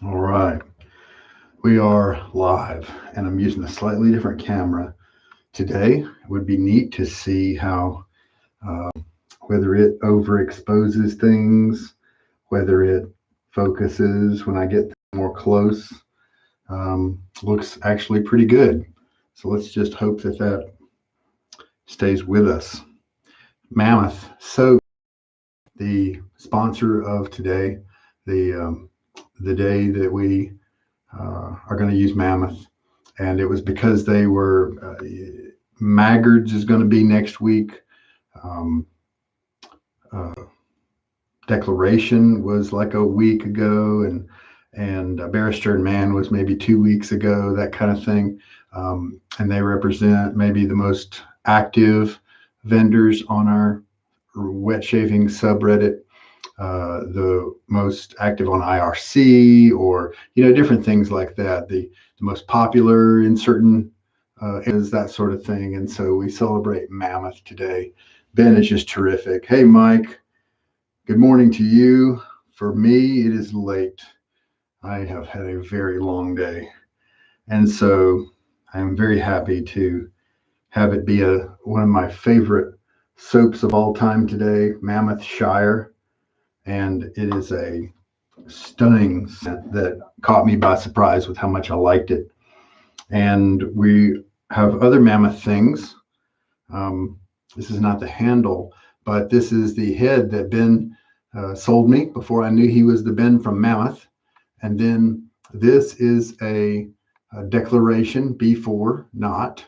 All right, we are live, and I'm using a slightly different camera today. It would be neat to see how uh, whether it overexposes things, whether it focuses when I get more close. Looks actually pretty good. So let's just hope that that stays with us. Mammoth soap, the sponsor of today, the um, the day that we are going to use Mammoth, and it was because they were Maggards is going to be next week. Um, uh, Declaration was like a week ago, and Barrister and Man was maybe 2 weeks ago, that kind of thing. And they represent maybe the most active vendors on our wet shaving subreddit, the most active on IRC, or different things like that. The most popular in certain areas, that sort of thing. And so we celebrate Mammoth today. Ben is just terrific. Hey, Mike. Good morning to you. For me, it is late. I have had a very long day. And so I'm very happy to have it be one of my favorite soaps of all time today, Mammoth Shire. And it is a stunning scent that caught me by surprise with how much I liked it. And we have other Mammoth things. Um, this is not the handle, but this is the head that Ben sold me before I knew he was the Ben from Mammoth. And then this is a Declaration B4 knot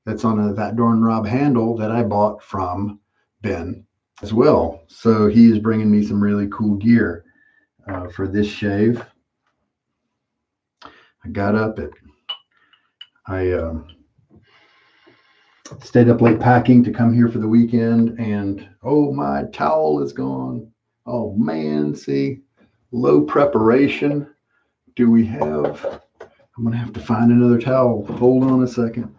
that's on a That Darn Rob handle that I bought from Ben as well. So he is bringing me some really cool gear for this shave. I got up at, I stayed up late packing to come here for the weekend, and oh, my towel is gone. Oh man, see, low preparation. Do we have? I'm gonna have to find another towel. Hold on a second.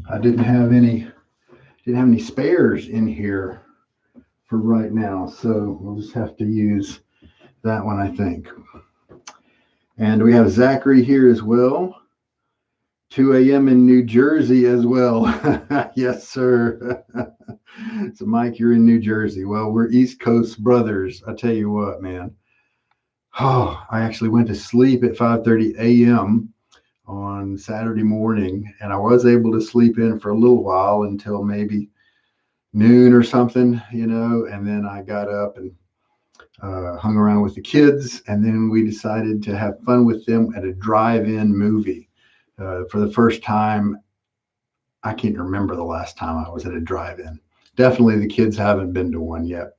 I didn't have any spares in here for right now, so we'll just have to use that one, I think. And we have Zachary here as well. 2 a.m. in New Jersey as well. Yes, sir. So, Mike, you're in New Jersey. Well, we're East Coast brothers. I tell you what, man. Oh, I actually went to sleep at 5:30 a.m. on Saturday morning, and I was able to sleep in for a little while until maybe noon or something, and then I got up and hung around with the kids, and then we decided to have fun with them at a drive-in movie. For the first time, I can't remember the last time I was at a drive-in. Definitely the kids haven't been to one yet.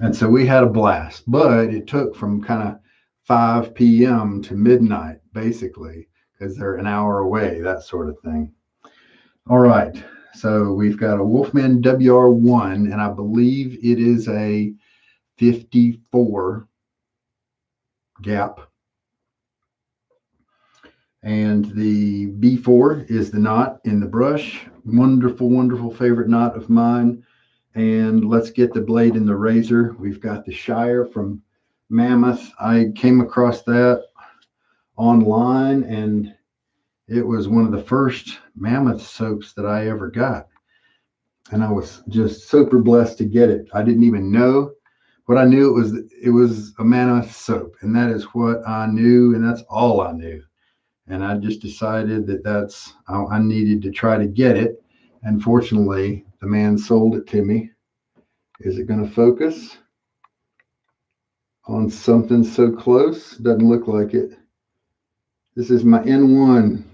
And so we had a blast, but it took from kind of 5 p.m. to midnight, basically, because they're an hour away, that sort of thing. All right. So we've got a Wolfman WR1, and I believe it is a 54 gap. And the B4 is the knot in the brush. Wonderful, wonderful favorite knot of mine. And let's get the blade in the razor. We've got the Shire from Mammoth. I came across that online, and it was one of the first Mammoth soaps that I ever got. And I was just super blessed to get it. I didn't even know. What I knew it was a Mammoth soap, and that is what I knew, and that's all I knew. And I just decided that I needed to try to get it. And fortunately, the man sold it to me. Is it going to focus on something so close? Doesn't look like it. This is my N1.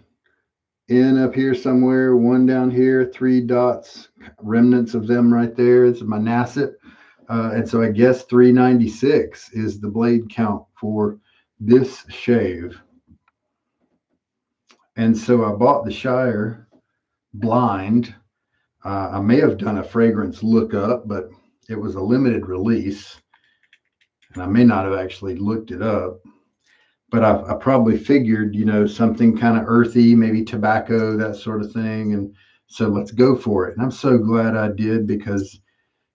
N up here somewhere, one down here, 3 dots, remnants of them right there. This is my Nasset. And so I guess 396 is the blade count for this shave. And so I bought the Shire blind. I may have done a fragrance lookup, but it was a limited release. And I may not have actually looked it up, but I probably figured, something kind of earthy, maybe tobacco, that sort of thing. And so let's go for it. And I'm so glad I did, because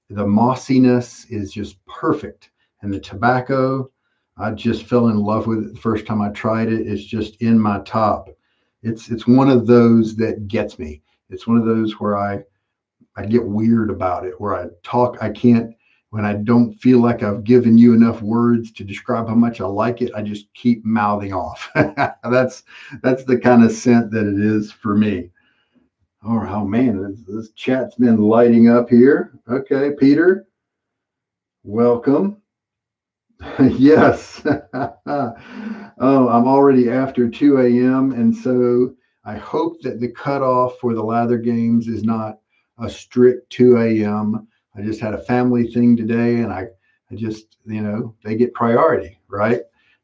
the mossiness is just perfect. And the tobacco, I just fell in love with it the first time I tried it. It's just in my top. It's one of those that gets me. It's one of those where I get weird about it, where I can't, when I don't feel like I've given you enough words to describe how much I like it, I just keep mouthing off. That's the kind of scent that it is for me. Oh man, this chat's been lighting up here. Okay, Peter, welcome. Yes. Oh, I'm already after 2 a.m. And so I hope that the cutoff for the Lather games is not a strict 2 a.m. I just had a family thing today, and I just, they get priority, right?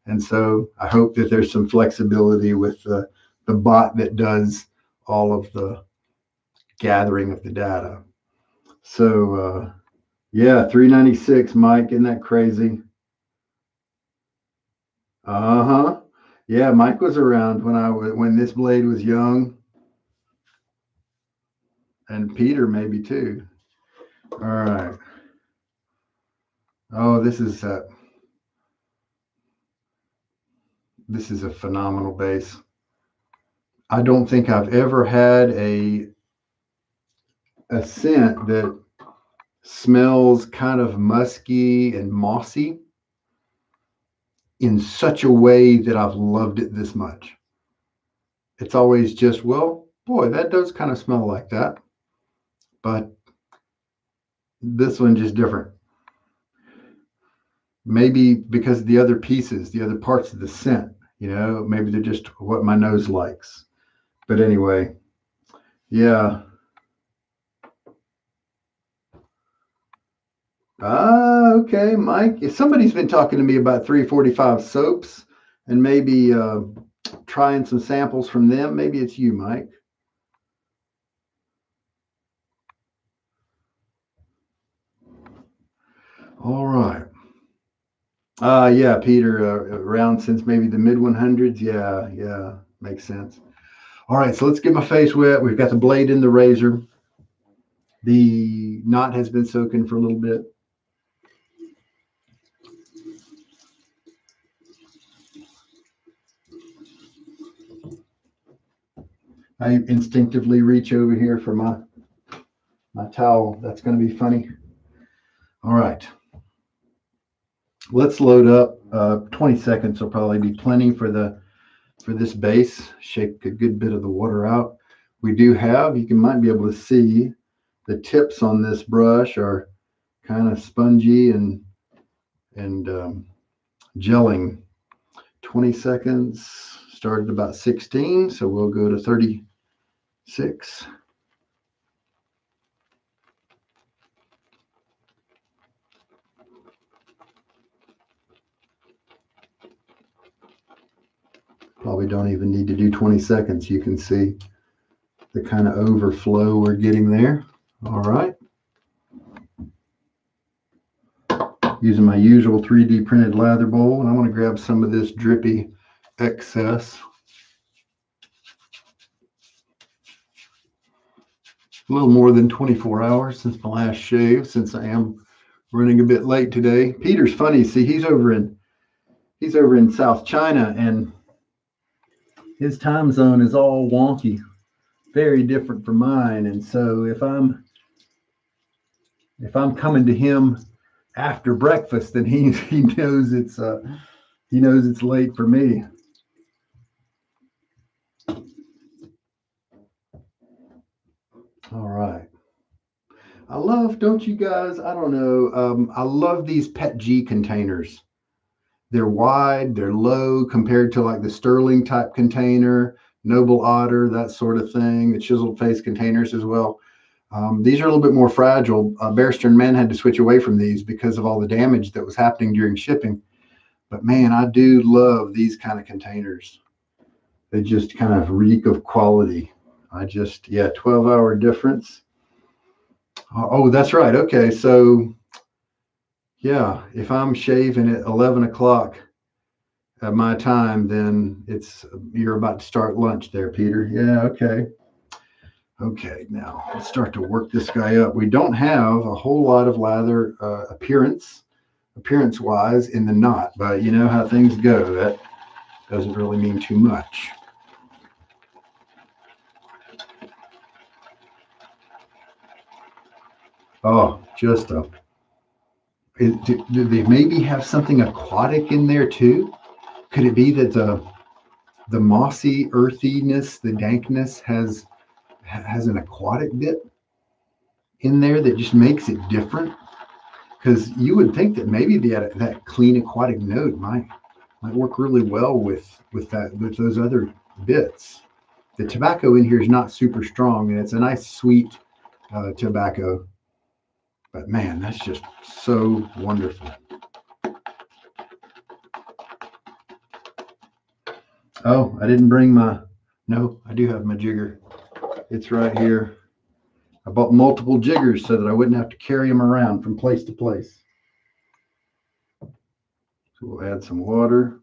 And so I hope that there's some flexibility with the bot that does all of the gathering of the data. So, yeah, 396, Mike, isn't that crazy? Uh-huh. Yeah, Mike was around when this blade was young, and Peter maybe too. All right. Oh, this is a phenomenal base. I don't think I've ever had a scent that smells kind of musky and mossy in such a way that I've loved it this much. It's always just, well, boy, that does kind of smell like that, but this one just different. Maybe because the other pieces, the other parts of the scent, maybe they're just what my nose likes. But anyway, yeah. Okay, Mike. If somebody's been talking to me about 345 soaps and maybe trying some samples from them, maybe it's you, Mike. All right. Yeah, Peter, around since maybe the mid 100s. Yeah, yeah, makes sense. All right, so let's get my face wet. We've got the blade in the razor. The knot has been soaking for a little bit. I instinctively reach over here for my towel. That's going to be funny. All right. Let's load up. 20 seconds will probably be plenty for this base. Shake a good bit of the water out. We do have, might be able to see, the tips on this brush are kind of spongy and gelling. 20 seconds, started about 16, so we'll go to 36. Probably don't even need to do 20 seconds. You can see the kind of overflow we're getting there. All right. Using my usual 3D printed lather bowl, and I want to grab some of this drippy excess. A little more than 24 hours since my last shave, since I am running a bit late today. Peter's funny. See, he's over in South China, and his time zone is all wonky, very different from mine. And so if I'm coming to him after breakfast, then he knows it's late for me. All right. Don't you guys? I don't know. I love these PETG containers. They're wide, they're low compared to like the Sterling type container, Noble Otter, that sort of thing, the chiseled face containers as well. These are a little bit more fragile. Bear Stearns Man had to switch away from these because of all the damage that was happening during shipping. But man, I do love these kind of containers. They just kind of reek of quality. 12-hour difference. Oh, that's right. Okay, so Yeah, if I'm shaving at 11 o'clock at my time, then you're about to start lunch there, Peter. Yeah, okay. Okay, now let's start to work this guy up. We don't have a whole lot of lather appearance wise in the knot, but you know how things go. That doesn't really mean too much. Oh, just a. Do they maybe have something aquatic in there too? Could it be that the mossy earthiness, the dankness has an aquatic bit in there that just makes it different? Because you would think that maybe that clean aquatic note might work really well with those other bits. The tobacco in here is not super strong, and it's a nice sweet tobacco. But man, that's just so wonderful. Oh, I didn't bring my. No, I do have my jigger. It's right here. I bought multiple jiggers so that I wouldn't have to carry them around from place to place. So we'll add some water.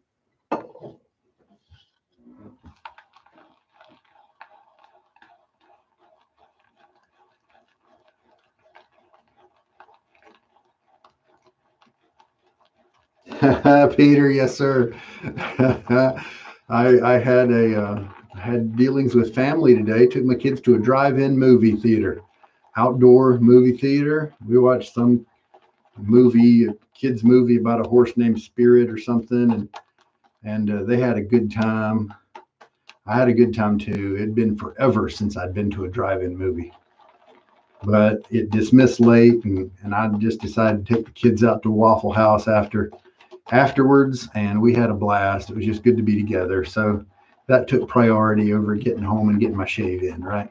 Peter, yes, sir. I had dealings with family today. Took my kids to a drive-in movie theater, outdoor movie theater. We watched some movie, a kids movie about a horse named Spirit or something, and they had a good time. I had a good time too. It'd been forever since I'd been to a drive-in movie, but it dismissed late, and I just decided to take the kids out to Waffle House afterwards, and we had a blast. It was just good to be together. So that took priority over getting home and getting my shave in, right?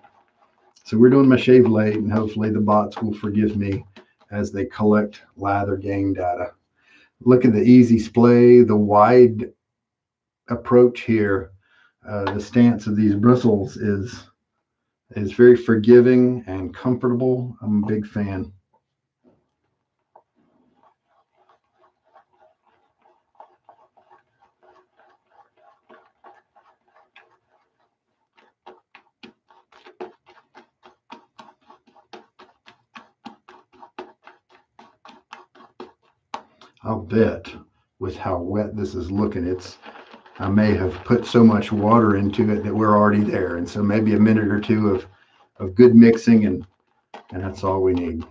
So we're doing my shave late, and hopefully the bots will forgive me as they collect lather game data. Look at the easy splay, the wide approach here. The stance of these bristles is very forgiving and comfortable. I'm a big fan. I'll bet with how wet this is looking, I may have put so much water into it that we're already there. And so maybe a minute or two of good mixing, and that's all we need.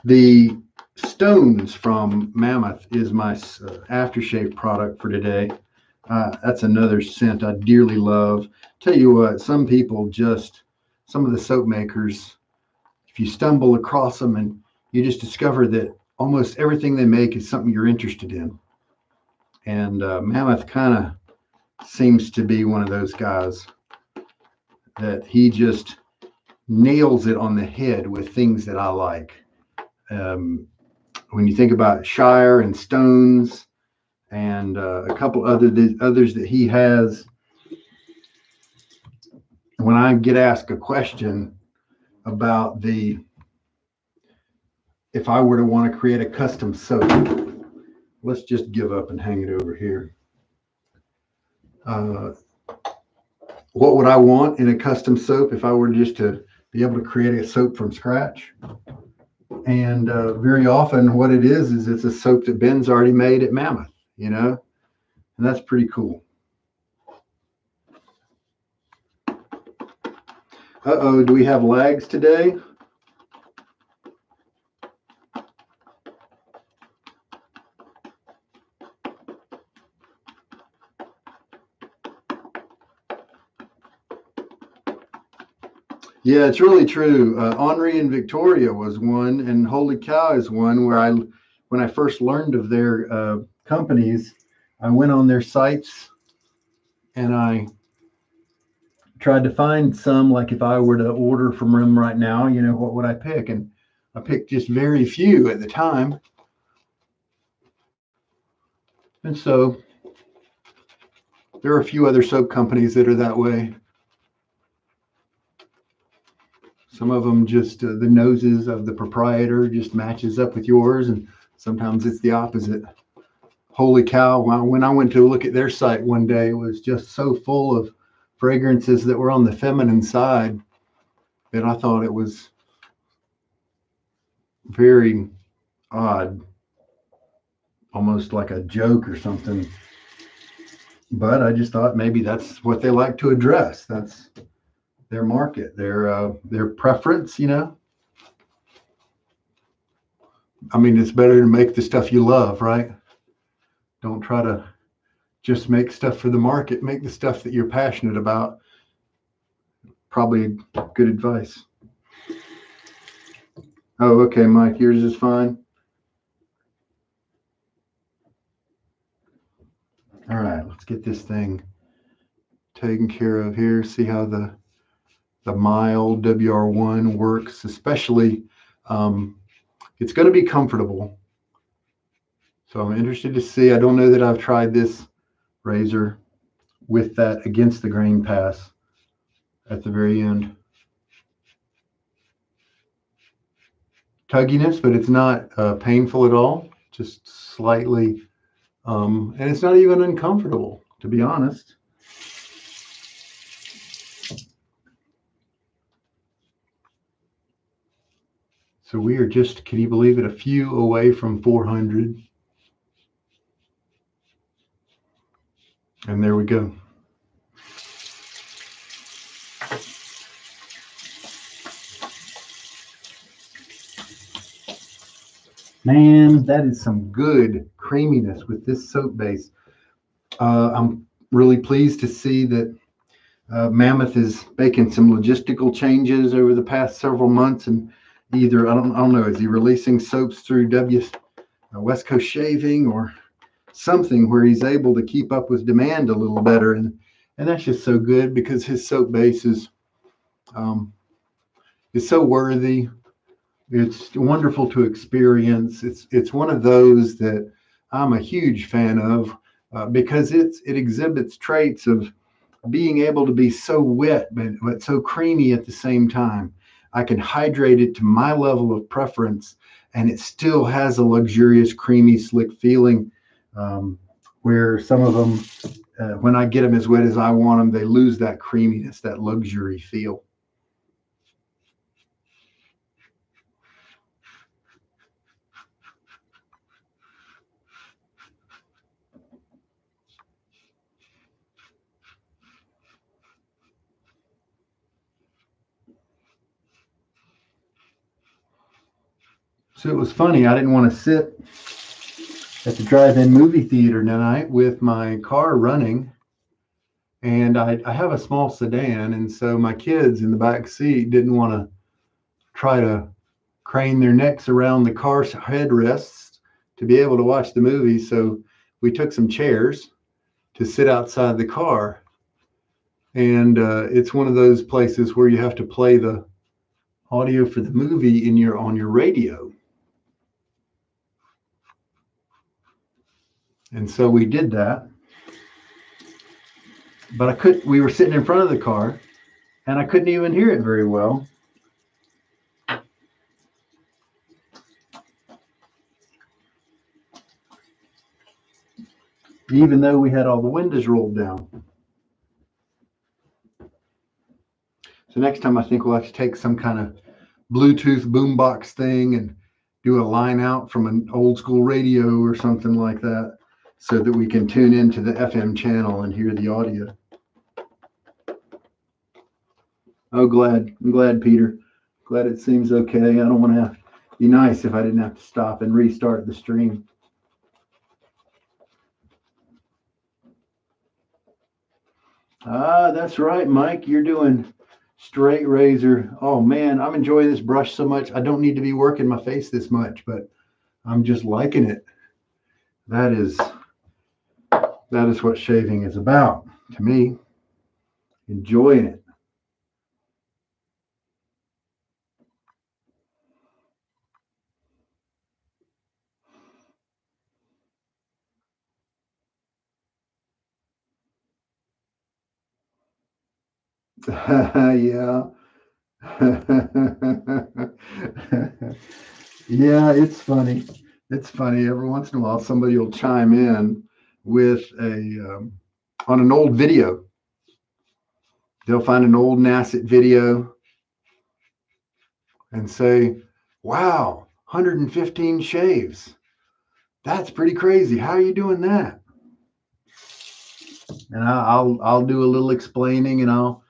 The Stones from Mammoth is my aftershave product for today. That's another scent I dearly love. Tell you what, some of the soap makers, if you stumble across them and you just discover that almost everything they make is something you're interested in. And Mammoth kind of seems to be one of those guys that he just nails it on the head with things that I like. Um, when you think about Shire and Stones and a couple others that he has, when I get asked a question about if I were to want to create a custom soap, let's just give up and hang it over here. Uh, what would I want in a custom soap if I were just to be able to create a soap from scratch? And very often, what it is it's a soap that Ben's already made at Mammoth, and that's pretty cool. Uh-oh, do we have lags today? Yeah, it's really true. Henri and Victoria was one, and Holy Cow is one where when I first learned of their companies, I went on their sites and I tried to find some, like if I were to order from them right now, what would I pick? And I picked just very few at the time. And so there are a few other soap companies that are that way. Some of them just the noses of the proprietor just matches up with yours, and sometimes it's the opposite. Holy cow! When I went to look at their site one day, it was just so full of fragrances that were on the feminine side that I thought it was very odd, almost like a joke or something. But I just thought maybe that's what they like to address. That's their market, their preference. I mean, it's better to make the stuff you love, right? Don't try to just make stuff for the market. Make the stuff that you're passionate about. Probably good advice. Oh, okay, Mike, yours is fine. All right, let's get this thing taken care of here. See how the mild WR1 works, especially it's going to be comfortable. So I'm interested to see. I don't know that I've tried this razor with that against the grain pass at the very end. Tugginess, but it's not painful at all, just slightly, and it's not even uncomfortable, to be honest. So we are just, can you believe it, a few away from 400. And there we go. Man, that is some good creaminess with this soap base. I'm really pleased to see that Mammoth is making some logistical changes over the past several months, and either I don't know, is he releasing soaps through West Coast Shaving or something where he's able to keep up with demand a little better, and that's just so good because his soap base um, is so worthy. It's wonderful to experience. It's one of those that I'm a huge fan of because it exhibits traits of being able to be so wet but so creamy at the same time. I can hydrate it to my level of preference, and it still has a luxurious, creamy, slick feeling. Where some of them, when I get them as wet as I want them, they lose that creaminess, that luxury feel. So it was funny. I didn't want to sit at the drive-in movie theater tonight with my car running, and I have a small sedan, and so my kids in the back seat didn't want to try to crane their necks around the car's headrests to be able to watch the movie. So we took some chairs to sit outside the car, and it's one of those places where you have to play the audio for the movie on your radio. And so we did that, but we were sitting in front of the car and I couldn't even hear it very well. Even though we had all the windows rolled down. So next time I think we'll have to take some kind of Bluetooth boombox thing and do a line out from an old school radio or something like that so that we can tune into the FM channel and hear the audio. Oh, I'm glad, Peter. Glad it seems okay. I don't want to have be nice if I didn't have to stop and restart the stream. Ah, that's right, Mike. You're doing straight razor. Oh man, I'm enjoying this brush so much. I don't need to be working my face this much, but I'm just liking it. That is what shaving is about to me. Enjoying it. Yeah. Yeah, it's funny. It's funny. Every once in a while, somebody will chime in with on an old video. They'll find an old NASIT video and say, "Wow, 115 shaves. That's pretty crazy. How are you doing that?" And I'll do a little explaining, and I'll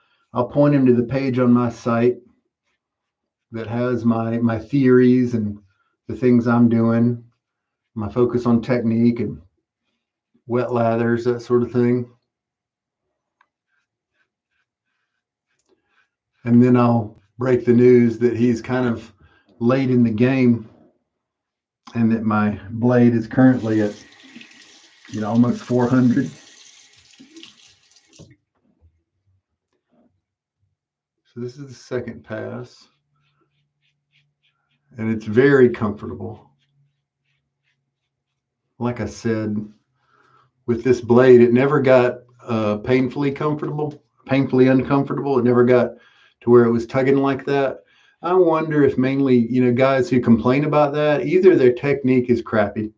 point him to the page on my site that has my theories and the things I'm doing, my focus on technique and wet lathers, that sort of thing. And then I'll break the news that he's kind of late in the game and that my blade is currently at almost 400. So this is the second pass, and it's very comfortable. Like I said, with this blade, it never got painfully uncomfortable. It never got to where it was tugging like that. I wonder if mainly, guys who complain about that, either their technique is crappy,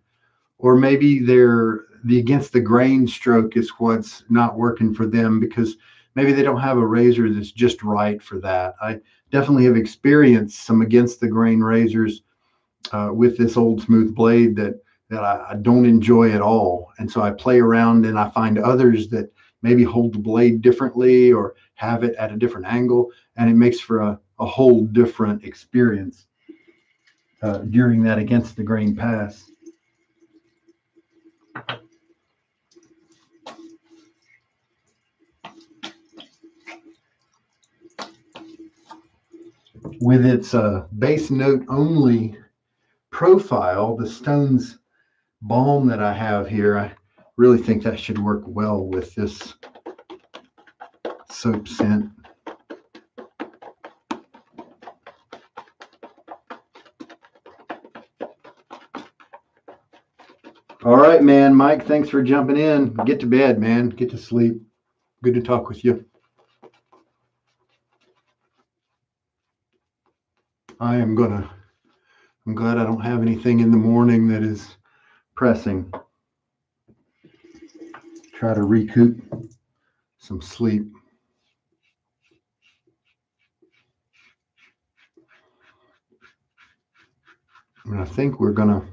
or maybe the against the grain stroke is what's not working for them, because maybe they don't have a razor that's just right for that. I definitely have experienced some against the grain razors with this old smooth blade that I don't enjoy at all. And so I play around and I find others that maybe hold the blade differently or have it at a different angle, and it makes for a whole different experience during that against the grain pass. With its bass note only profile, the Stones balm that I have here, I really think that should work well with this soap scent. All right, man. Mike, thanks for jumping in. Get to bed, man. Get to sleep. Good to talk with you. I'm glad I don't have anything in the morning that is pressing. Try to recoup some sleep. And I think we're gonna,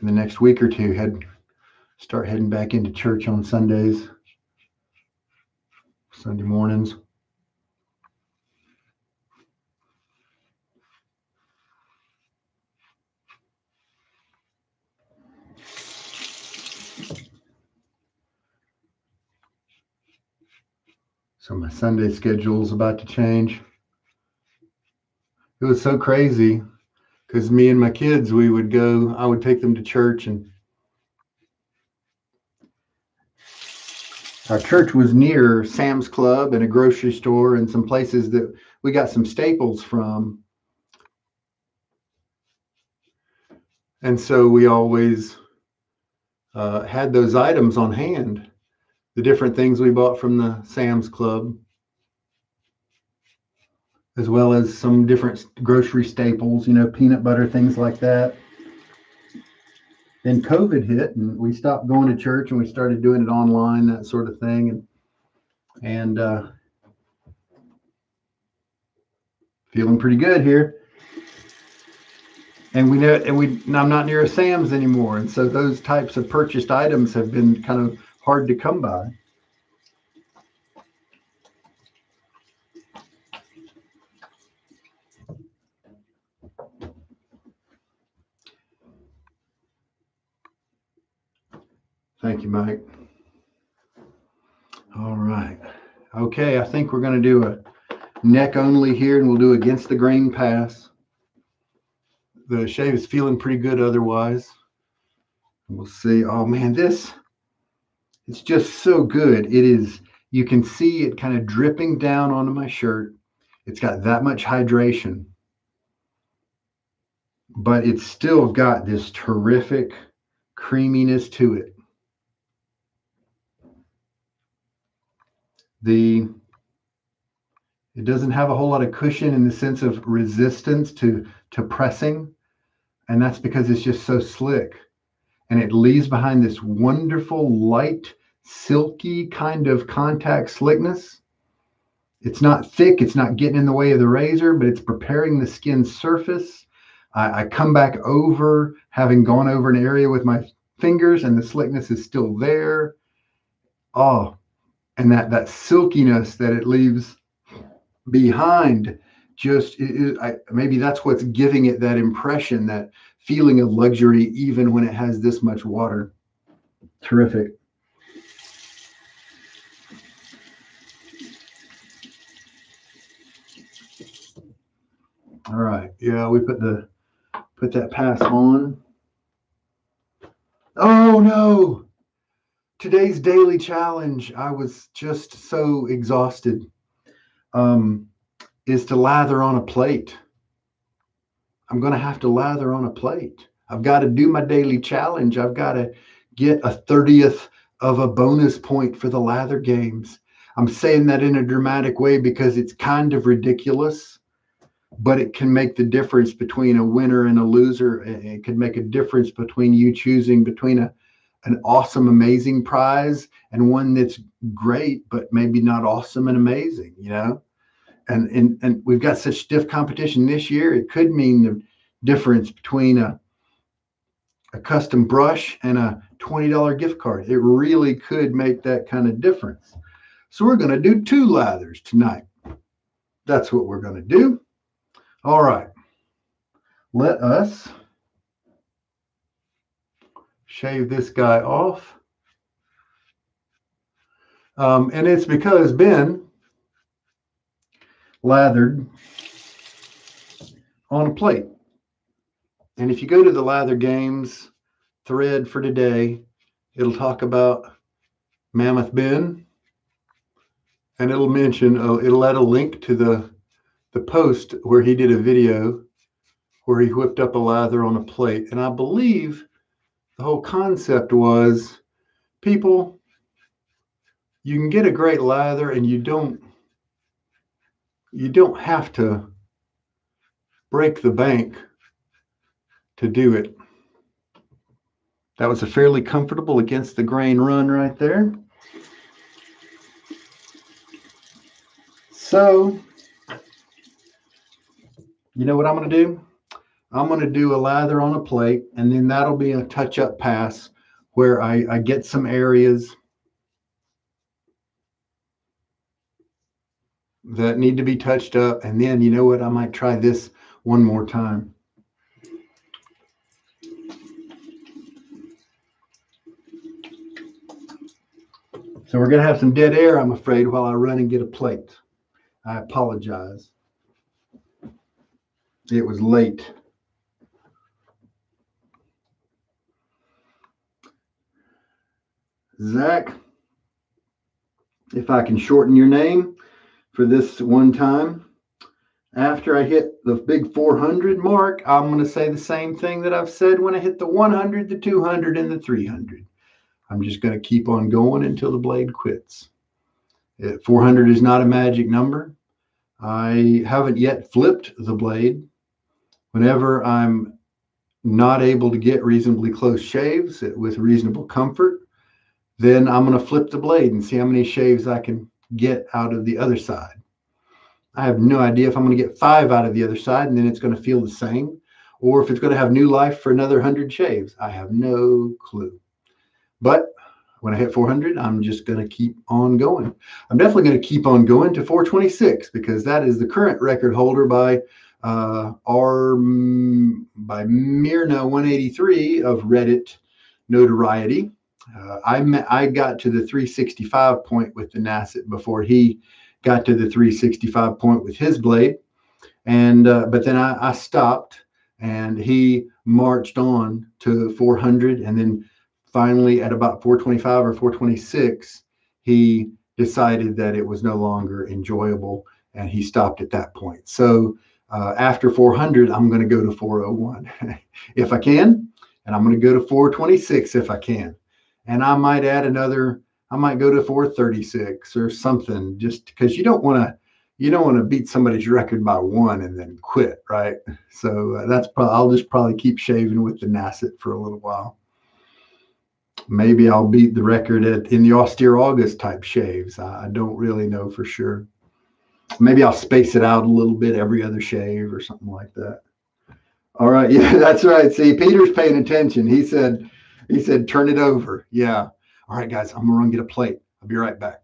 in the next week or two, start heading back into church on Sundays, Sunday mornings. So my Sunday schedule is about to change. It was so crazy because me and my kids, I would take them to church, and our church was near Sam's Club and a grocery store and some places that we got some staples from. And so we always had those items on hand, the different things we bought from the Sam's Club, as well as some different grocery staples, peanut butter, things like that. Then COVID hit, and we stopped going to church, and we started doing it online, that sort of thing. And feeling pretty good here. And I'm not near a Sam's anymore, and so those types of purchased items have been kind of hard to come by. Thank you, Mike. All right. Okay, I think we're going to do a neck only here, and we'll do against the grain pass. The shave is feeling pretty good otherwise. We'll see. Oh man, it's just so good. It is, you can see it kind of dripping down onto my shirt. It's got that much hydration, but it's still got this terrific creaminess to it. The It doesn't have a whole lot of cushion in the sense of resistance to pressing, and that's because it's just so slick. And it leaves behind this wonderful, light, silky kind of contact slickness. It's not thick, it's not getting in the way of the razor, but it's preparing the skin surface. I come back over, having gone over an area with my fingers, and the slickness is still there. Oh, and that silkiness that it leaves behind, just maybe that's what's giving it that impression, that feeling of luxury, even when it has this much water. Terrific. All right. Yeah, we put that pass on. Oh no. Today's daily challenge, I was just so exhausted. Is to lather on a plate. I'm going to have to lather on a plate. I've got to do my daily challenge. I've got to get a 30th of a bonus point for the lather games. I'm saying that in a dramatic way because it's kind of ridiculous, but it can make the difference between a winner and a loser. It could make a difference between you choosing between an awesome, amazing prize and one that's great, but maybe not awesome and amazing, you know? And we've got such stiff competition this year. It could mean the difference between a custom brush and a $20 gift card. It really could make that kind of difference. So we're going to do 2 lathers tonight. That's what we're going to do. All right. Let us shave this guy off. And it's because Ben lathered on a plate. And if you go to the Lather Games thread for today, it'll talk about mammothben, and it'll mention, it'll add a link to the post where he did a video where he whipped up a lather on a plate. And I believe the whole concept was, people, you can get a great lather and you don't have to break the bank to do it. That was a fairly comfortable against the grain run right there. So, you know what I'm going to do? I'm going to do a lather on a plate, and then that'll be a touch-up pass where I get some areas that need to be touched up. And then, you know what? I might try this one more time. So we're going to have some dead air, I'm afraid, while I run and get a plate. I apologize. It was late. Zach, if I can shorten your name for this one time, after I hit the big 400 mark, I'm going to say the same thing that I've said when I hit the 100, the 200, and the 300. I'm just going to keep on going until the blade quits. 400 is not a magic number. I haven't yet flipped the blade. Whenever I'm not able to get reasonably close shaves with reasonable comfort, then I'm going to flip the blade and see how many shaves I can get out of the other side. I have no idea if I'm going to get 5 out of the other side and then it's going to feel the same, or if it's going to have new life for another 100 shaves. I have no clue. But when I hit 400, I'm just going to keep on going. I'm definitely going to keep on going to 426 because that is the current record holder by Myrna 183 of Reddit notoriety. I got to the 365 point with the Nasset before he got to the 365 point with his blade, and but then I stopped, and he marched on to 400, and then finally at about 425 or 426, he decided that it was no longer enjoyable, and he stopped at that point. So after 400, I'm going to go to 401 if I can, and I'm going to go to 426 if I can. And I might add I might go to 436 or something, just because you don't want to you don't want to beat somebody's record by one and then quit, right? So that's probably, I'll just probably keep shaving with the Nasset for a little while. Maybe I'll beat the record in the austere August type shaves. I don't really know for sure. Maybe I'll space it out a little bit every other shave or something like that. All right. Yeah, that's right. See, Peter's paying attention. He said, turn it over. Yeah. All right, guys, I'm gonna run get a plate. I'll be right back.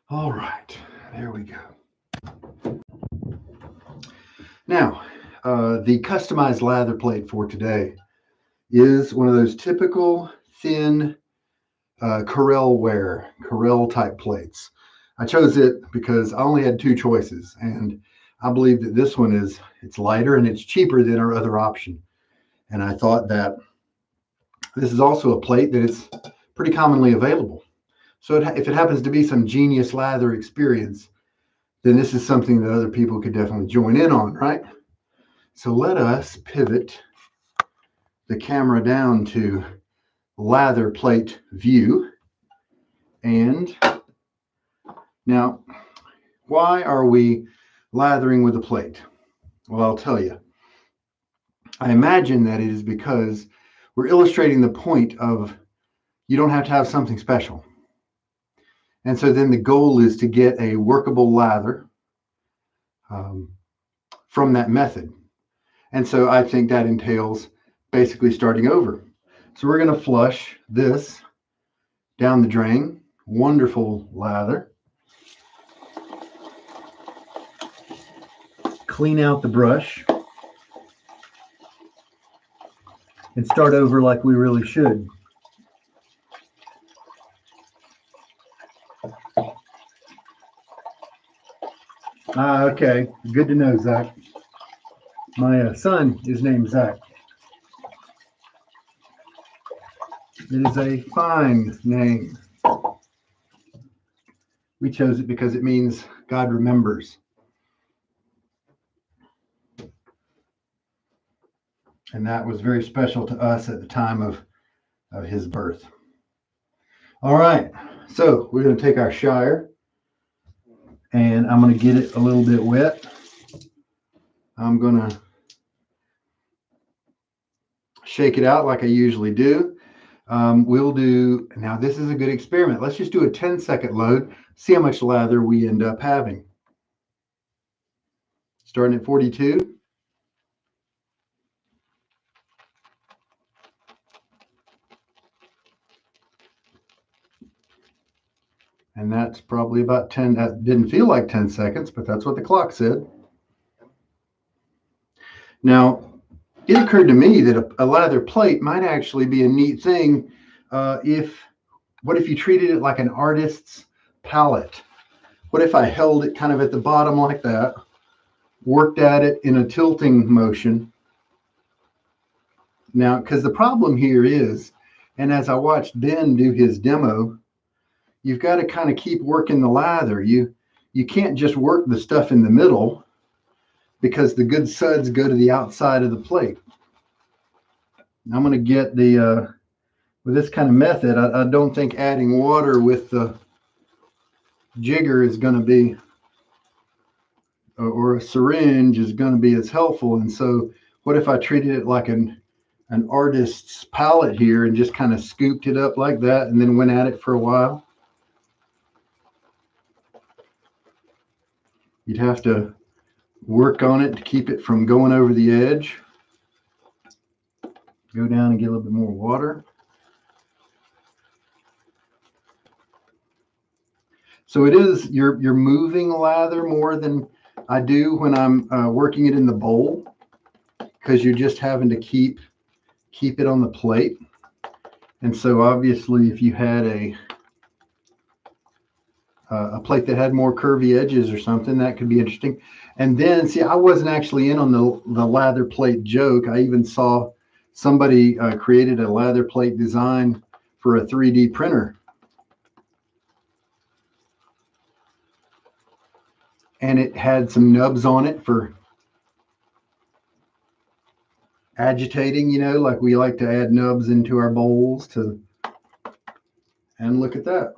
All right, there we go. Now, the customized lather plate for today is one of those typical thin Corel type plates. I chose it because I only had two choices, and I believe that this one it's lighter and it's cheaper than our other option. And I thought that this is also a plate that is pretty commonly available. So if it happens to be some genius lather experience, then this is something that other people could definitely join in on, right? So let us pivot the camera down to lather plate view. And now, why are we lathering with a plate? Well, I'll tell you. I imagine that it is because we're illustrating the point of you don't have to have something special. And so then the goal is to get a workable lather from that method. And so I think that entails basically starting over. So we're going to flush this down the drain. Wonderful lather. Clean out the brush and start over like we really should. Okay. Good to know, Zach. My son is named Zach. It is a fine name. We chose it because it means God remembers. And that was very special to us at the time of his birth. All right. So we're going to take our Shire and I'm going to get it a little bit wet. I'm going to shake it out like I usually do. We'll do, now this is a good experiment. Let's just do a 10-second load, see how much lather we end up having. Starting at 42. And that's probably about 10. That didn't feel like 10 seconds, but that's what the clock said. Now, it occurred to me that a lather plate might actually be a neat thing what if you treated it like an artist's palette? What if I held it kind of at the bottom like that, worked at it in a tilting motion? Now, because the problem here is, and as I watched Ben do his demo, you've got to kind of keep working the lather. You can't just work the stuff in the middle because the good suds go to the outside of the plate. I'm going to get with this kind of method, I don't think adding water with the jigger is going to be, or a syringe is going to be as helpful. And so what if I treated it like an artist's palette here and just kind of scooped it up like that and then went at it for a while? You'd have to work on it to keep it from going over the edge. Go down and get a little bit more water. So it is, you're moving lather more than I do when I'm working it in the bowl, because you're just having to keep it on the plate. And so obviously if you had a plate that had more curvy edges or something, that could be interesting. And then, see, I wasn't actually in on the lather plate joke. I even saw somebody created a lather plate design for a 3D printer. And it had some nubs on it for agitating, you know, like we like to add nubs into our bowls to, and look at that.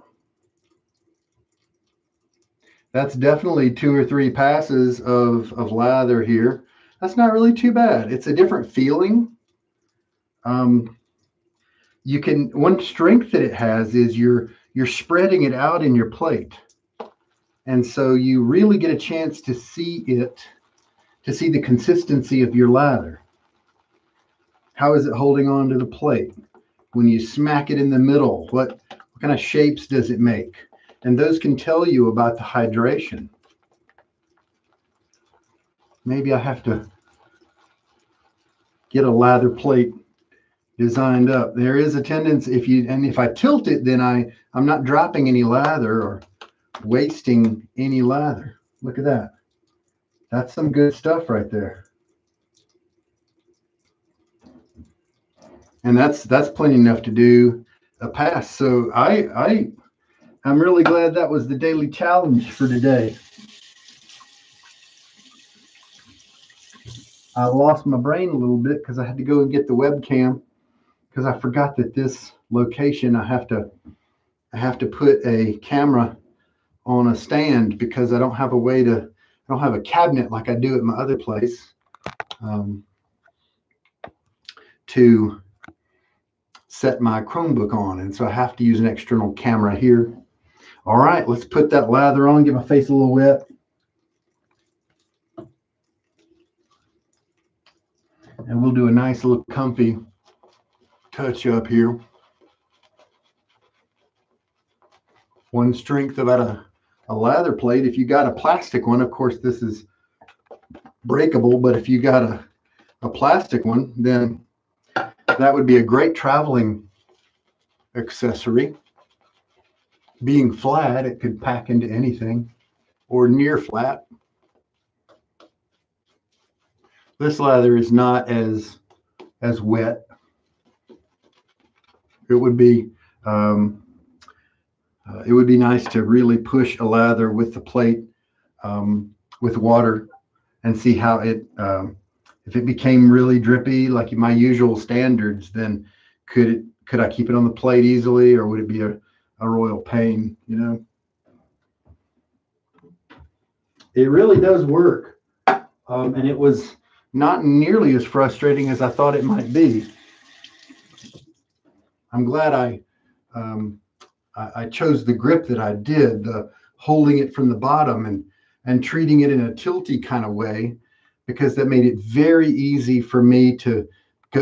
That's definitely 2 or 3 passes of lather here. That's not really too bad. It's a different feeling. You can, one strength that it has is you're spreading it out in your plate. And so you really get a chance to see it, to see the consistency of your lather. How is it holding on to the plate? When you smack it in the middle, what kind of shapes does it make? And those can tell you about the hydration. Maybe I have to get a lather plate designed up. There is a tendency, if I tilt it, then I'm not dropping any lather or wasting any lather. Look at that. That's some good stuff right there. And that's plenty enough to do a pass. So I'm really glad that was the daily challenge for today. I lost my brain a little bit because I had to go and get the webcam, because I forgot that this location I have to put a camera on a stand, because I don't have a cabinet like I do at my other place to set my Chromebook on. And so I have to use an external camera here. All right, let's put that lather on, get my face a little wet. And we'll do a nice little comfy touch up here. One strength about a lather plate, if you got a plastic one, of course this is breakable, but if you got a plastic one, then that would be a great traveling accessory. Being flat, it could pack into anything, or near flat. This lather is not as wet. It would be nice to really push a lather with the plate with water and see how it. If it became really drippy, like my usual standards, then could I keep it on the plate easily, or would it be a royal pain? You know, it really does work, and it was not nearly as frustrating as I thought it might be. I'm glad I chose the grip that I did, the holding it from the bottom and treating it in a tilty kind of way, because that made it very easy for me to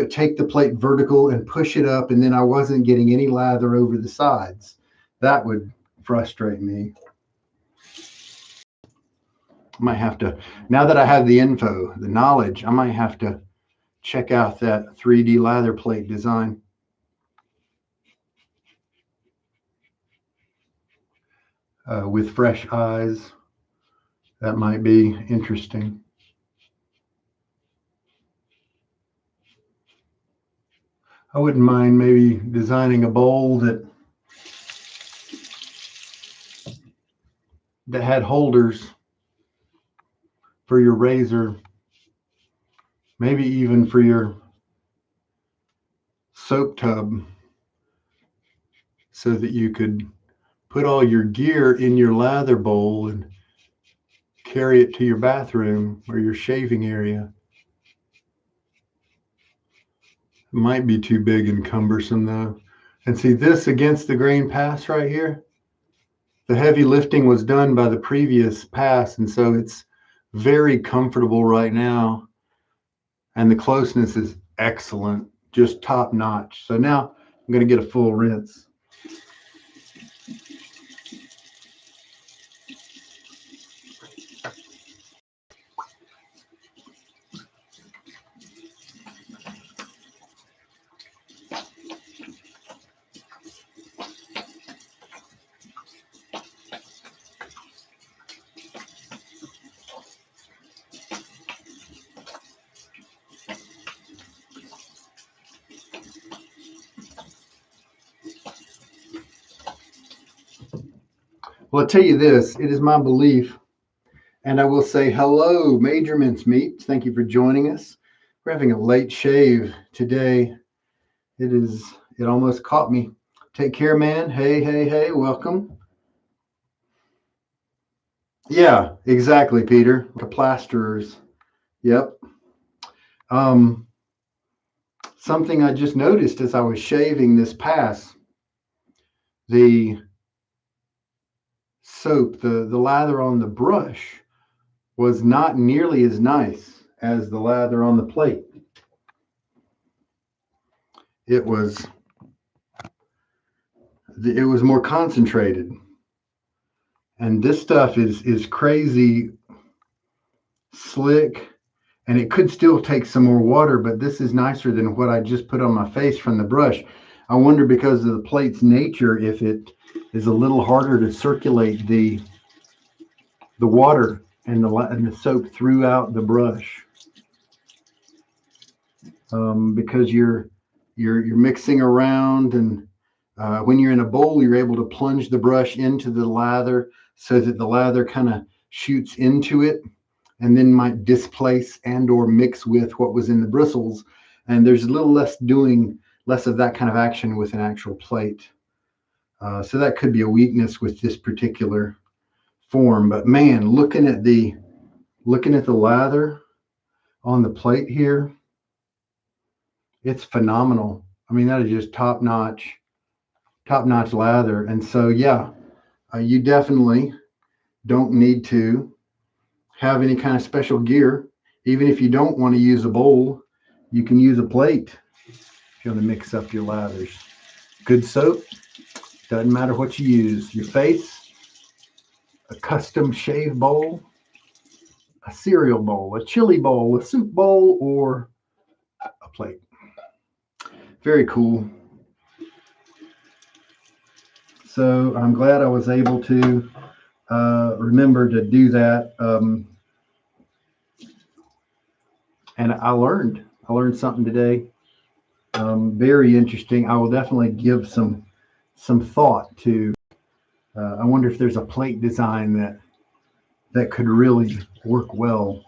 take the plate vertical and push it up, and then I wasn't getting any lather over the sides. That would frustrate me. I might have to, now that I have the info, the knowledge, I might have to check out that 3D lather plate design. With fresh eyes, that might be interesting. I wouldn't mind maybe designing a bowl that had holders for your razor, maybe even for your soap tub, so that you could put all your gear in your lather bowl and carry it to your bathroom or your shaving area. It might be too big and cumbersome though. And see this against the grain pass right here? The heavy lifting was done by the previous pass, and so it's very comfortable right now. And the closeness is excellent, just top notch. So now I'm going to get a full rinse. Well, I'll tell you this, it is my belief, and I will say hello, Major Mincemeat. Thank you for joining us. We're having a late shave today. It almost caught me. Take care, man. Hey, hey, hey, welcome. Yeah, exactly, Peter. The plasterers. Yep. Um, Something I just noticed as I was shaving this pass, the soap, the lather on the brush was not nearly as nice as the lather on the plate. It was more concentrated. And this stuff is crazy slick, and it could still take some more water, but this is nicer than what I just put on my face from the brush. I wonder, because of the plate's nature, if it is a little harder to circulate the water and the soap throughout the brush, because you're mixing around, and when you're in a bowl, you're able to plunge the brush into the lather so that the lather kind of shoots into it and then might displace and or mix with what was in the bristles. And there's a little less of that kind of action with an actual plate. So that could be a weakness with this particular form. But man, looking at the lather on the plate here, it's phenomenal. I mean, that is just top notch lather. And so, yeah, you definitely don't need to have any kind of special gear. Even if you don't want to use a bowl, you can use a plate if you want to mix up your lathers. Good soap, doesn't matter what you use. Your face, a custom shave bowl, a cereal bowl, a chili bowl, a soup bowl, or a plate. Very cool. So I'm glad I was able to remember to do that. And I learned something today. Very interesting. I will definitely give some thought to. I wonder if there's a plate design that could really work well.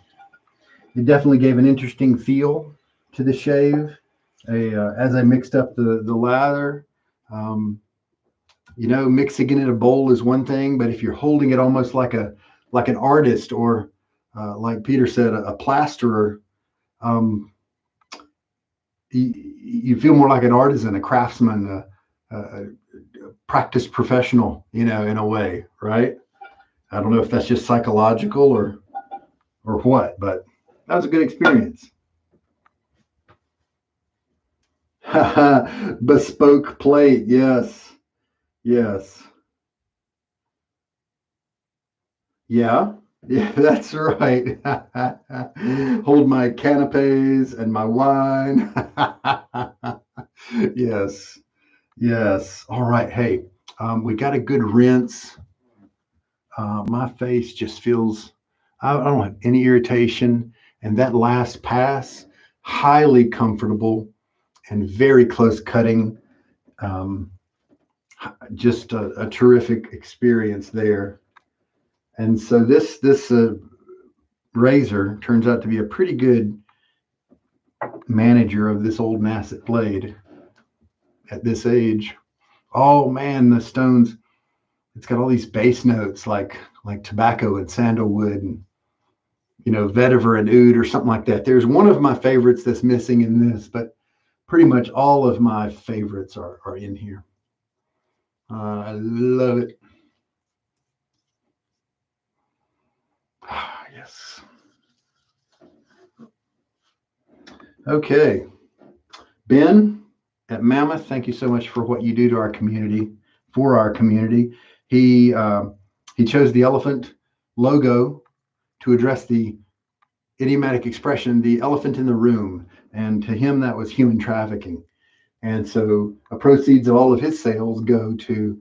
It definitely gave an interesting feel to the shave. As I mixed up the lather, mixing it in a bowl is one thing, but if you're holding it almost like an artist, or like Peter said, a plasterer, um, you feel more like an artisan, a craftsman, a practiced professional, in a way, right? I don't know if that's just psychological or what, but that was a good experience. Bespoke plate, yes, yes, yeah, yeah, that's right. Hold my canapes and my wine. Yes, yes. All right, hey, we got a good rinse. My face just feels, I don't have any irritation. And that last pass, highly comfortable and very close cutting. Um, just a terrific experience there. And so this razor turns out to be a pretty good manager of this old Nasset blade at this age. Oh man, the Stones, it's got all these bass notes like tobacco and sandalwood, and vetiver and oud or something like that. There's one of my favorites that's missing in this, but pretty much all of my favorites are in here. I love it. Yes. Okay. Ben at Mammoth, thank you so much for what you do to our community, for our community. He he chose the elephant logo to address the idiomatic expression, the elephant in the room, and to him that was human trafficking. And so, proceeds of all of his sales go to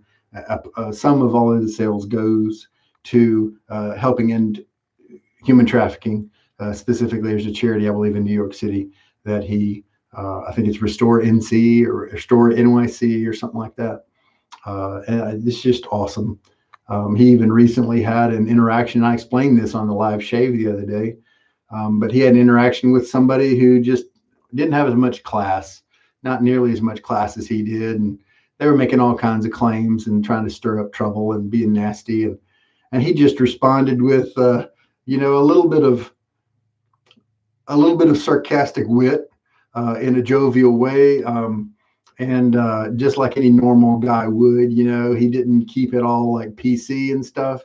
some of all of his sales goes to helping end human trafficking. Specifically, there's a charity I believe in New York City that he I think it's Restore NC or Restore NYC or something like that. And it's just awesome. He even recently had an interaction. I explained this on the live shave the other day, but he had an interaction with somebody who just didn't have as much class, not nearly as much class as he did, and they were making all kinds of claims and trying to stir up trouble and being nasty, and he just responded with, a little bit of sarcastic wit in a jovial way. And just like any normal guy would, he didn't keep it all like PC and stuff,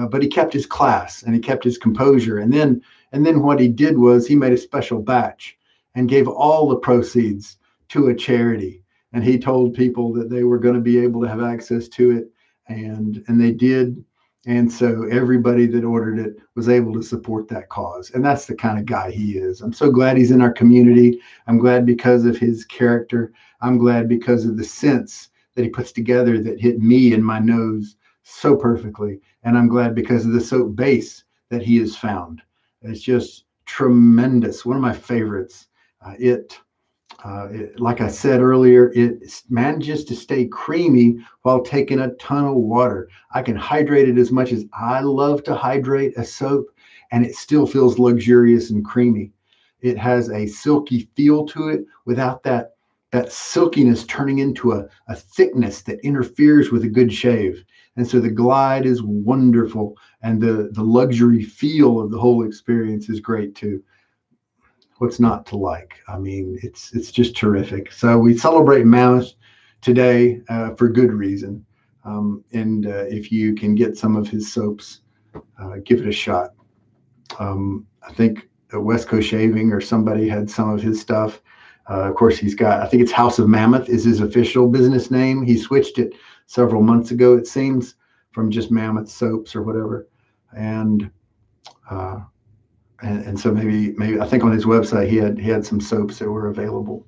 but he kept his class and he kept his composure. And then what he did was he made a special batch and gave all the proceeds to a charity. And he told people that they were going to be able to have access to it, and they did. And so everybody that ordered it was able to support that cause. And that's the kind of guy he is. I'm so glad he's in our community. I'm glad because of his character. I'm glad because of the scents that he puts together that hit me in my nose so perfectly. And I'm glad because of the soap base that he has found. It's just tremendous. One of my favorites. Like I said earlier, it manages to stay creamy while taking a ton of water. I can hydrate it as much as I love to hydrate a soap, and it still feels luxurious and creamy. It has a silky feel to it without that silkiness turning into a thickness that interferes with a good shave. And so the glide is wonderful, and the luxury feel of the whole experience is great too. What's not to like? I mean, it's just terrific. So we celebrate Mammoth today for good reason. And if you can get some of his soaps, give it a shot. I think West Coast Shaving or somebody had some of his stuff. Of course, he's got, I think it's House of Mammoth is his official business name. He switched it several months ago, it seems, from just Mammoth Soaps or whatever. And uh, and so maybe I think on his website he had some soaps that were available.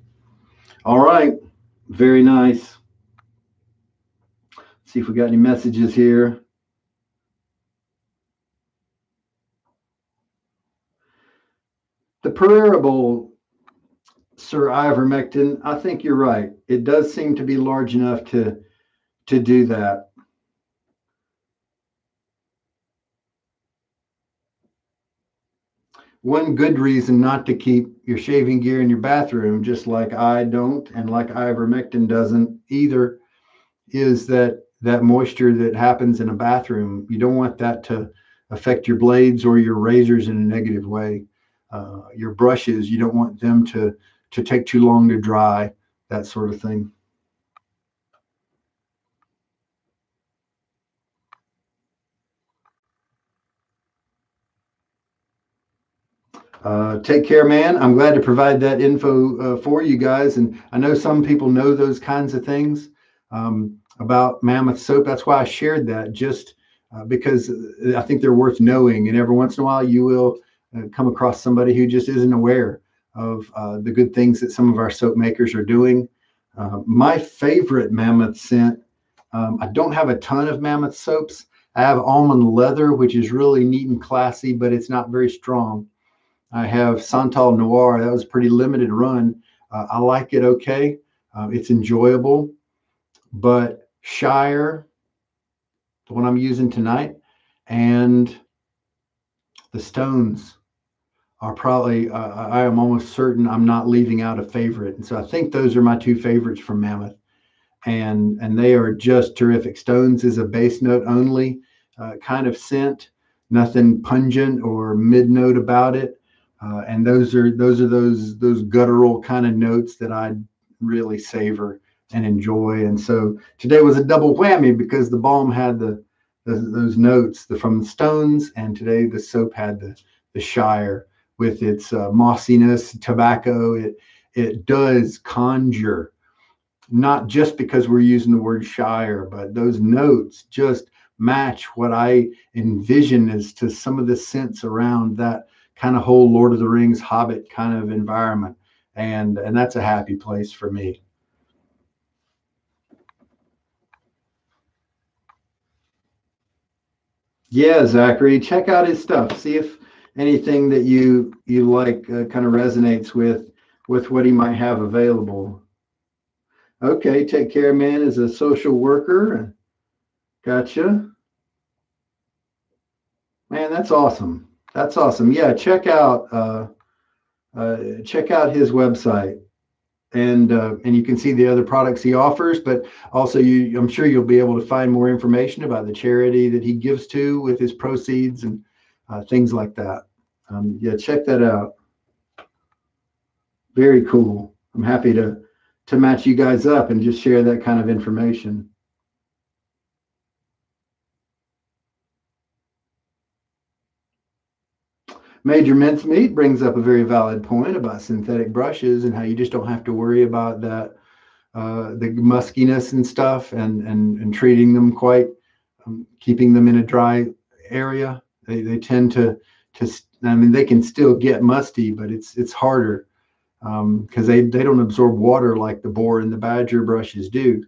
All right, very nice. Let's see if we got any messages here. The parable, Sir Ivermectin, I think you're right. It does seem to be large enough to do that. One good reason not to keep your shaving gear in your bathroom, just like I don't, and like ivermectin doesn't either, is that moisture that happens in a bathroom. You don't want that to affect your blades or your razors in a negative way. Your brushes, you don't want them to take too long to dry, that sort of thing. Take care, man. I'm glad to provide that info for you guys. And I know some people know those kinds of things about Mammoth Soap. That's why I shared that, just because I think they're worth knowing. And every once in a while, you will come across somebody who just isn't aware of the good things that some of our soap makers are doing. My favorite Mammoth scent, I don't have a ton of Mammoth soaps. I have almond leather, which is really neat and classy, but it's not very strong. I have Santal Noir. That was a pretty limited run. I like it okay. It's enjoyable. But Shire, the one I'm using tonight, and the Stones are probably, I am almost certain I'm not leaving out a favorite. And so I think those are my two favorites from Mammoth. And they are just terrific. Stones is a base note only kind of scent, nothing pungent or mid note about it. And those guttural kind of notes that I really savor and enjoy. And so today was a double whammy because the balm had those notes from the Stones, and today the soap had the Shire with its mossiness, tobacco. It does conjure, not just because we're using the word Shire, but those notes just match what I envision as to some of the scents around that kind of whole Lord of the Rings Hobbit kind of environment. And that's a happy place for me. Yeah, Zachary, check out his stuff. See if anything that you like kind of resonates with what he might have available. Okay, take care, man. As a social worker, gotcha. Man, that's awesome. That's awesome. Yeah, check out his website, and you can see the other products he offers. But also, I'm sure you'll be able to find more information about the charity that he gives to with his proceeds and things like that. Yeah, check that out. Very cool. I'm happy to match you guys up and just share that kind of information. Major Mincemeat brings up a very valid point about synthetic brushes and how you just don't have to worry about that the muskiness and stuff, and treating them quite, keeping them in a dry area. They tend to I mean, they can still get musty, but it's harder because they don't absorb water like the boar and the badger brushes do.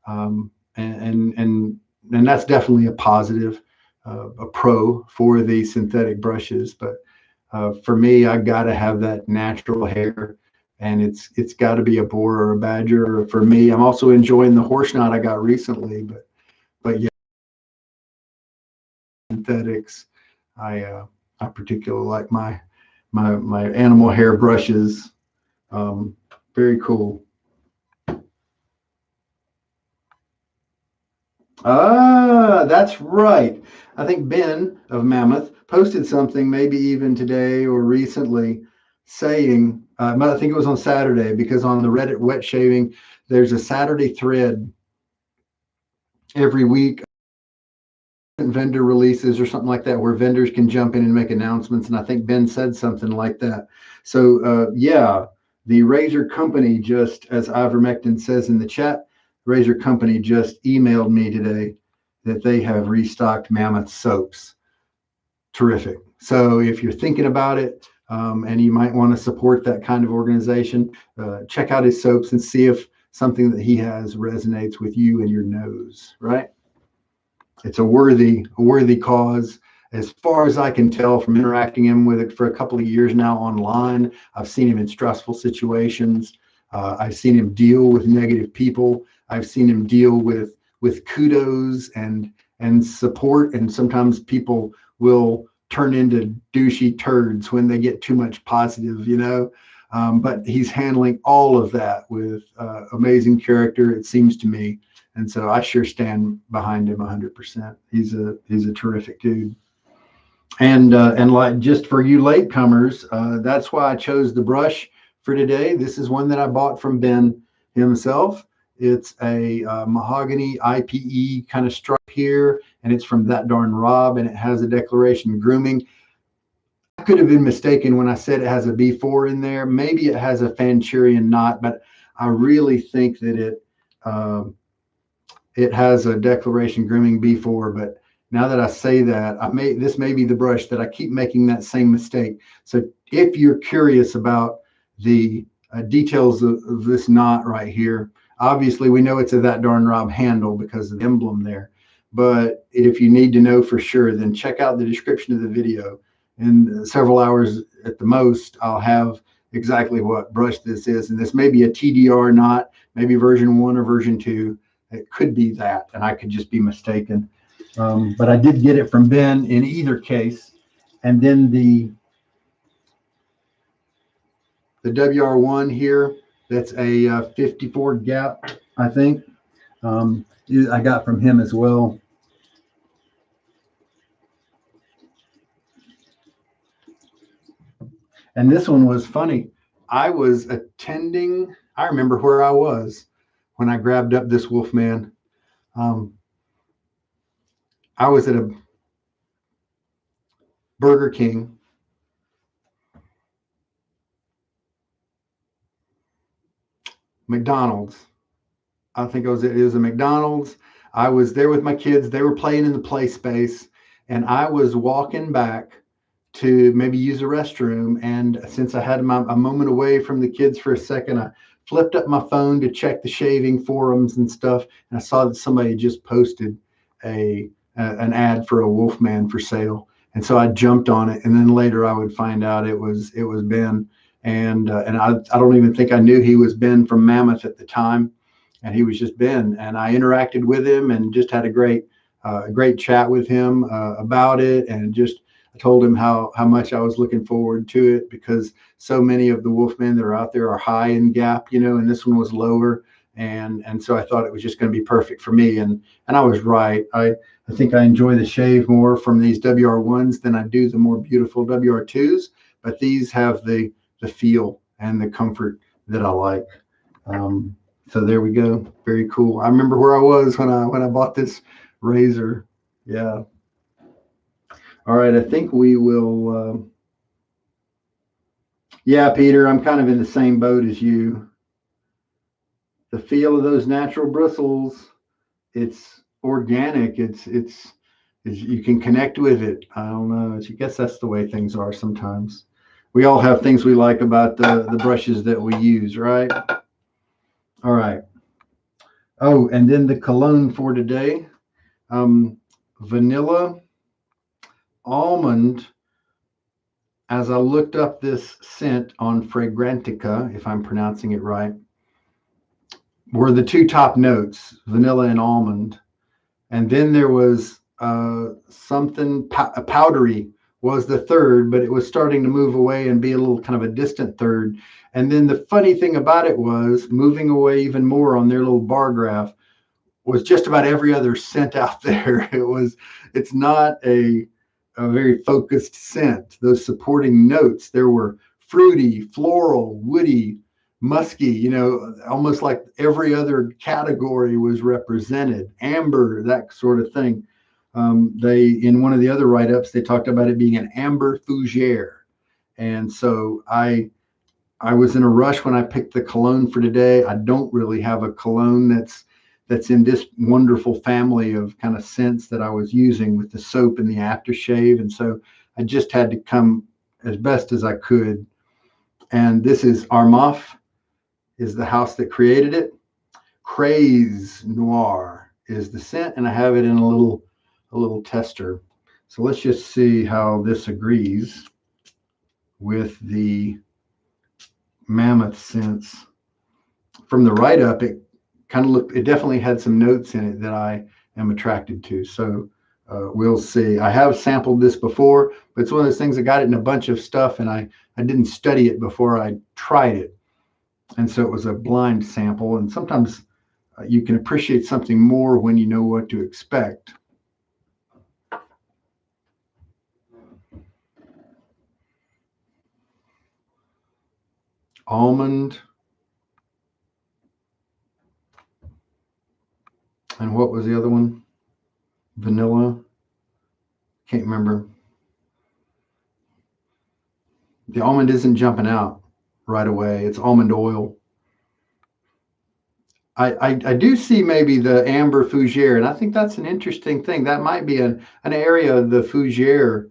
And that's definitely a positive, a pro for the synthetic brushes. But for me, I got to have that natural hair, and it's got to be a boar or a badger. Or for me, I'm also enjoying the horse knot I got recently, but yeah, synthetics. I particularly like my animal hair brushes. Um, Very cool. Ah, that's right. I think Ben of Mammoth posted something, maybe even today or recently, saying, I think it was on Saturday, because on the Reddit wet shaving, there's a Saturday thread every week, vendor releases or something like that, where vendors can jump in and make announcements. And I think Ben said something like that. So, yeah, the Razor Company, just as ivermectin says in the chat, Razor Company just emailed me today that they have restocked Mammoth soaps. Terrific. So if you're thinking about it, and you might want to support that kind of organization, check out his soaps and see if something that he has resonates with you and your nose, right? It's a worthy cause. As far as I can tell from interacting him with it for a couple of years now online, I've seen him in stressful situations. I've seen him deal with negative people. I've seen him deal with kudos and support. And sometimes people will turn into douchey turds when they get too much positive. But he's handling all of that with amazing character, it seems to me. And so I sure stand behind him 100%. He's a terrific dude. And like, just for you latecomers, that's why I chose the brush for today. This is one that I bought from Ben himself. It's a mahogany IPE kind of stripe here, and it's from That Darn Rob, and it has a declaration grooming. I could have been mistaken when I said it has a B4 in there. Maybe it has a Fanchurian knot, but I really think that it has a declaration grooming B4. But now that I say that, this may be the brush that I keep making that same mistake. So if you're curious about the details of this knot right here, obviously we know it's a That Darn Rob handle because of the emblem there. But if you need to know for sure, then check out the description of the video. In several hours at the most, I'll have exactly what brush this is. And this may be a TDR knot, maybe version 1 or version 2. It could be that, and I could just be mistaken. But I did get it from Ben in either case. And then the WR1 here, that's a 54 gap, I think. I got from him as well. And this one was funny. I remember where I was when I grabbed up this Wolfman. Um, I was at a Burger King, McDonald's. I think it was a McDonald's. I was there with my kids. They were playing in the play space, and I was walking back to maybe use the restroom. And since I had a moment away from the kids for a second, I flipped up my phone to check the shaving forums and stuff, and I saw that somebody had just posted an ad for a Wolfman for sale. And so I jumped on it, and then later I would find out it was Ben, and I don't even think I knew he was Ben from Mammoth at the time, and he was just Ben. And I interacted with him and just had a great chat with him about it, and just I told him how much I was looking forward to it, because so many of the Wolfmen that are out there are high in gap, and this one was lower, and so I thought it was just going to be perfect for me, and I was right. I think I enjoy the shave more from these WR1s than I do the more beautiful WR2s, but these have the feel and the comfort that I like. Um, so there we go. Very cool. I remember where I was when I bought this razor. Yeah. All right. I think we will. Yeah, Peter, I'm kind of in the same boat as you. The feel of those natural bristles, it's organic. It's you can connect with it. I don't know. I guess that's the way things are sometimes. We all have things we like about the brushes that we use, right? All right. Oh, and then the cologne for today, vanilla almond. As I looked up this scent on Fragrantica, if I'm pronouncing it right, were the two top notes, vanilla and almond. And then there was something powdery was the third, but it was starting to move away and be a little kind of a distant third. And then the funny thing about it was moving away even more on their little bar graph was just about every other scent out there. It's not a very focused scent. Those supporting notes, there were fruity, floral, woody, musky, almost like every other category was represented, amber, that sort of thing. They, in one of the other write-ups, they talked about it being an amber fougere. And so I was in a rush when I picked the cologne for today. I don't really have a cologne that's in this wonderful family of kind of scents that I was using with the soap and the aftershave. And so I just had to come as best as I could. And this is Armaf, is the house that created it. Craze Noir is the scent, and I have it in a little tester. So let's just see how this agrees with the Mammoth scents. From the write up, it definitely had some notes in it that I am attracted to. So we'll see. I have sampled this before, but it's one of those things. I got it in a bunch of stuff, and I didn't study it before I tried it. And so it was a blind sample. And sometimes you can appreciate something more when you know what to expect. Almond. And what was the other one? Vanilla. Can't remember. The almond isn't jumping out right away. It's almond oil. I do see maybe the amber fougere, and I think that's an interesting thing. That might be an area of the fougere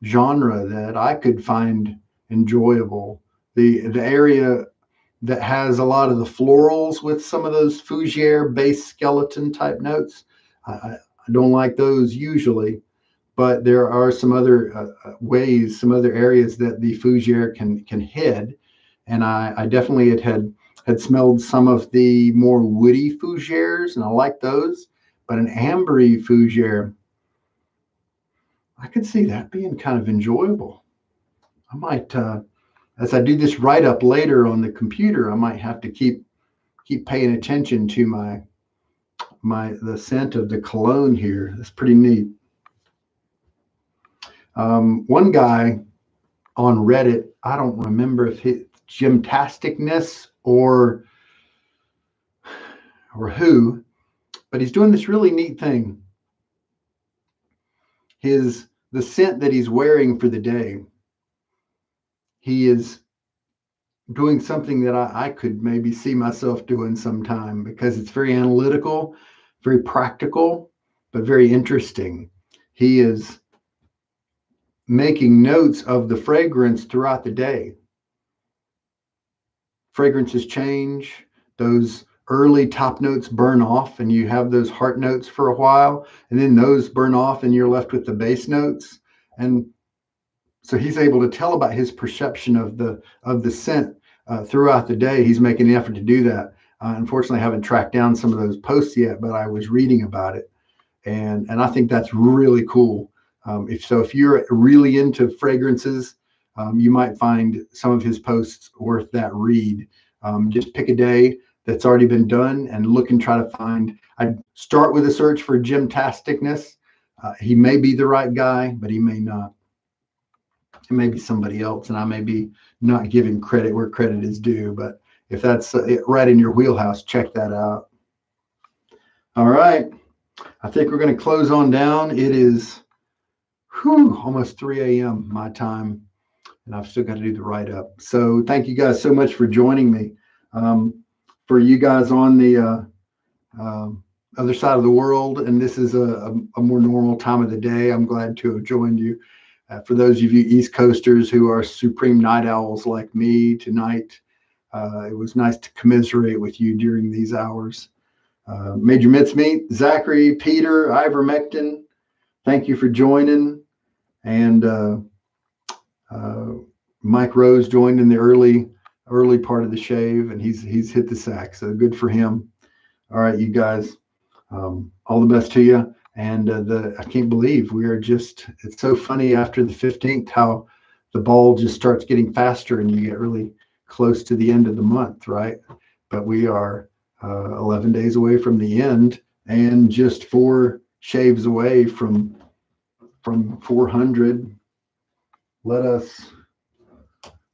genre that I could find enjoyable. The area that has a lot of the florals with some of those fougere based skeleton type notes. I don't like those usually, but there are some other ways, some other areas that the fougere can head, and I definitely had smelled some of the more woody fougeres, and I like those. But an ambery fougere, I could see that being kind of enjoyable. I might, as I do this write up later on the computer, I might have to keep paying attention to the scent of the cologne here. That's pretty neat. One guy on Reddit, I don't remember if it's Gymtasticness or who, but he's doing this really neat thing. The scent that he's wearing for the day, he is doing something that I could maybe see myself doing sometime, because it's very analytical, very practical, but very interesting. He is making notes of the fragrance throughout the day. Fragrances change, those early top notes burn off, and you have those heart notes for a while, and then those burn off, and you're left with the base notes. And so he's able to tell about his perception of the scent throughout the day. He's making an effort to do that. Unfortunately, I haven't tracked down some of those posts yet, but I was reading about it, and I think that's really cool. If you're really into fragrances, you might find some of his posts worth that read. Just pick a day that's already been done and look and try to find. I'd start with a search for gymtasticness. He may be the right guy, but he may not. It may be somebody else, and I may be not giving credit where credit is due. But if that's right in your wheelhouse, check that out. All right. I think we're going to close on down. It is almost 3 a.m. my time, and I've still got to do the write up. So thank you guys so much for joining me. For you guys on the other side of the world, and this is a more normal time of the day, I'm glad to have joined you. For those of you East Coasters who are supreme night owls like me tonight, it was nice to commiserate with you during these hours. Major Mincemeat, Zachary, Peter, ivermectin, thank you for joining. And Mike Rose joined in the early part of the shave, and he's hit the sack, so good for him. All right, you guys, all the best to you. And I can't believe it's so funny after the 15th how the ball just starts getting faster and you get really close to the end of the month, right? But we are 11 days away from the end, and just 4 shaves away from 400. Let us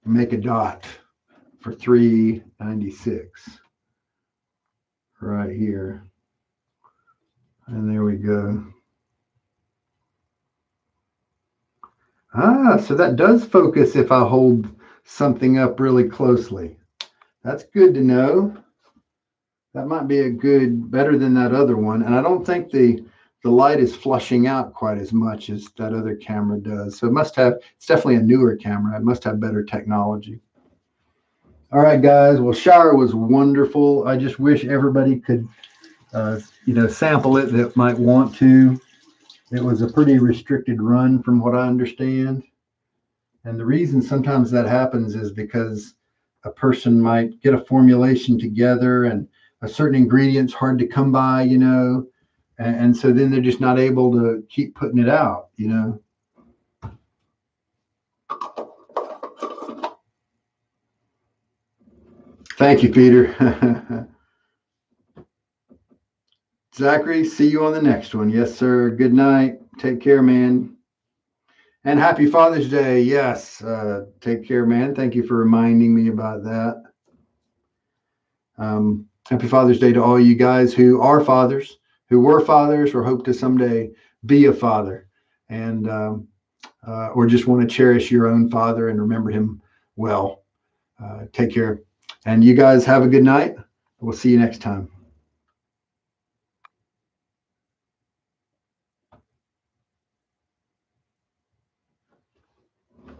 make a dot for 396 right here. And there we go. So that does focus if I hold something up really closely. That's good to know. That might be better than that other one. And I don't think the light is flushing out quite as much as that other camera does. So it's definitely a newer camera. It must have better technology. All right, guys. Well, Shire was wonderful. I just wish everybody could, sample it that might want to. It was a pretty restricted run from what I understand. And the reason sometimes that happens is because a person might get a formulation together and a certain ingredient's hard to come by, and so then they're just not able to keep putting it out, Thank you, Peter. Zachary, see you on the next one. Yes, sir. Good night. Take care, man. And happy Father's Day. Yes. Take care, man. Thank you for reminding me about that. Happy Father's Day to all you guys who are fathers, who were fathers, or hope to someday be a father, and or just want to cherish your own father and remember him well. Take care. And you guys have a good night. We'll see you next time.